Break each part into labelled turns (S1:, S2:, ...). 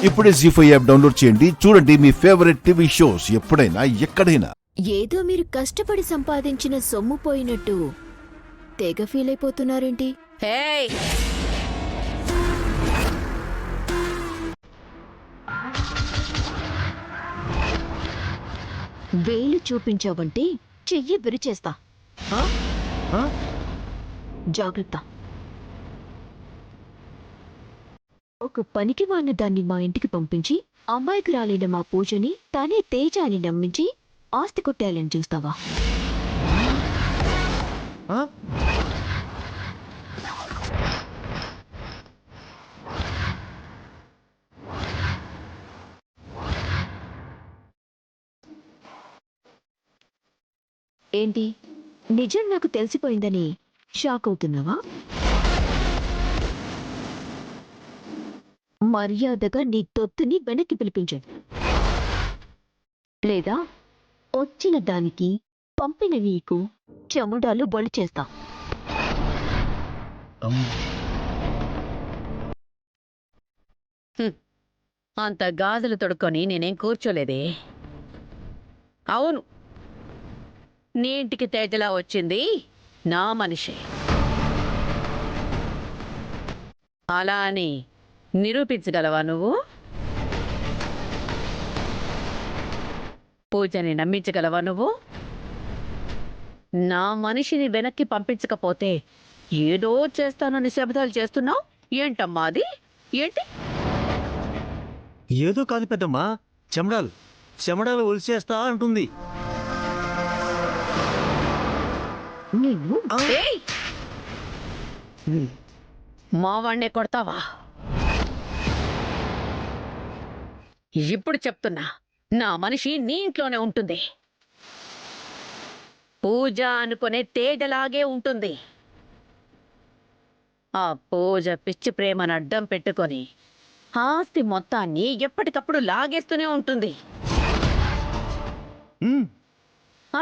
S1: ఇప్పుడే జీ5 app download చేయండి. చూడండి మీ ఫేవరెట్ టీవీ షోస్ ఎప్పుడైనా ఎక్కడైనా.
S2: ఏదో మీరు కష్టపడి సంపాదించిన సొమ్ము పోయినట్టు తెగ ఫీల్ అయిపోతున్నారేంటి?
S3: హేయ్,
S2: వేలు చూపించావంటే చెయ్యి విరిచేస్తా. జాగ్రత్త. ఒక పనికి వాడిన దాన్ని మా ఇంటికి పంపించి అమ్మాయికి రాలేని మా పూజని తనే తేజ అని నమ్మించి ఆస్తి కొట్టేయాలని చూస్తావా? ఏంటి, నిజం నాకు తెలిసిపోయిందని షాక్ అవుతున్నావా? మర్యాదగా నీ తొత్తుని వెనక్కి పిలిపించండి, లేదా వచ్చిన దానికి పంపిన నీకు చెముడాలు బొలి చేస్తా.
S3: అంత గాజులు తొడుక్కొని నేనేం కూర్చోలేదే. అవును, నీ ఇంటికి తేజలా వచ్చింది నా మనిషి. అలా అని నిరూపించగలవా నువ్వు? పూజని నమ్మించగలవా నువ్వు? నా మనిషిని వెనక్కి పంపించకపోతే ఏదో చేస్తానని శబ్దాలు చేస్తున్నావు. ఏంటమ్మా అది? ఏంటి?
S4: ఏదో కాదు పెద్దమ్మా, చెమడాలు ఒలిచేస్తా అంటుంది.
S3: ఏయ్! మా వాణ్ణే కొడతావా? ఇప్పుడు చెప్తున్నా, నా మనిషి నీ ఇంట్లోనే ఉంటుంది. పూజ అనుకునే తేజలాగే ఉంటుంది. ఆ పూజ పిచ్చి ప్రేమను అడ్డం పెట్టుకొని ఆస్తి మొత్తాన్ని ఎప్పటికప్పుడు లాగేస్తూనే ఉంటుంది.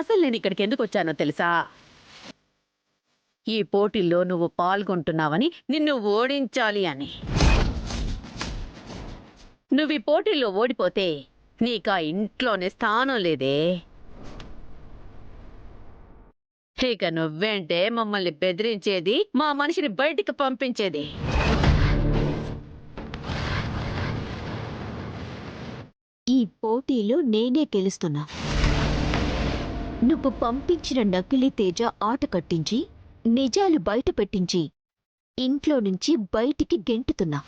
S3: అసలు నేను ఇక్కడికి ఎందుకు వచ్చానో తెలుసా? ఈ పోటీల్లో నువ్వు పాల్గొంటున్నావని, నిన్ను ఓడించాలి అని. నువ్వు ఈ పోటీల్లో ఓడిపోతే నీకా ఇంట్లోనే స్థానం లేదే. ఇక నువ్వేంటే మమ్మల్ని బెదిరించేది, మా మనిషిని బయటికి పంపించేది?
S2: ఈ పోటీలో నేనే గెలుస్తున్నా. నువ్వు పంపించిన నకిలీ తేజ ఆట కట్టించి నిజాలు బయట పెట్టించి ఇంట్లో నుంచి బయటికి గెంటుతున్నా.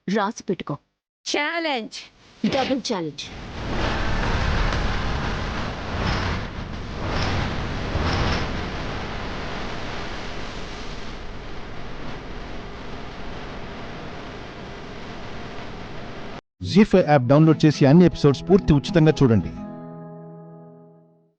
S2: రాసి పెట్టుకో.
S3: Challenge,
S2: double challenge.
S1: Zee five app download చేసి అన్ని ఎపిసోడ్స్ పూర్తి ఉచితంగా చూడండి.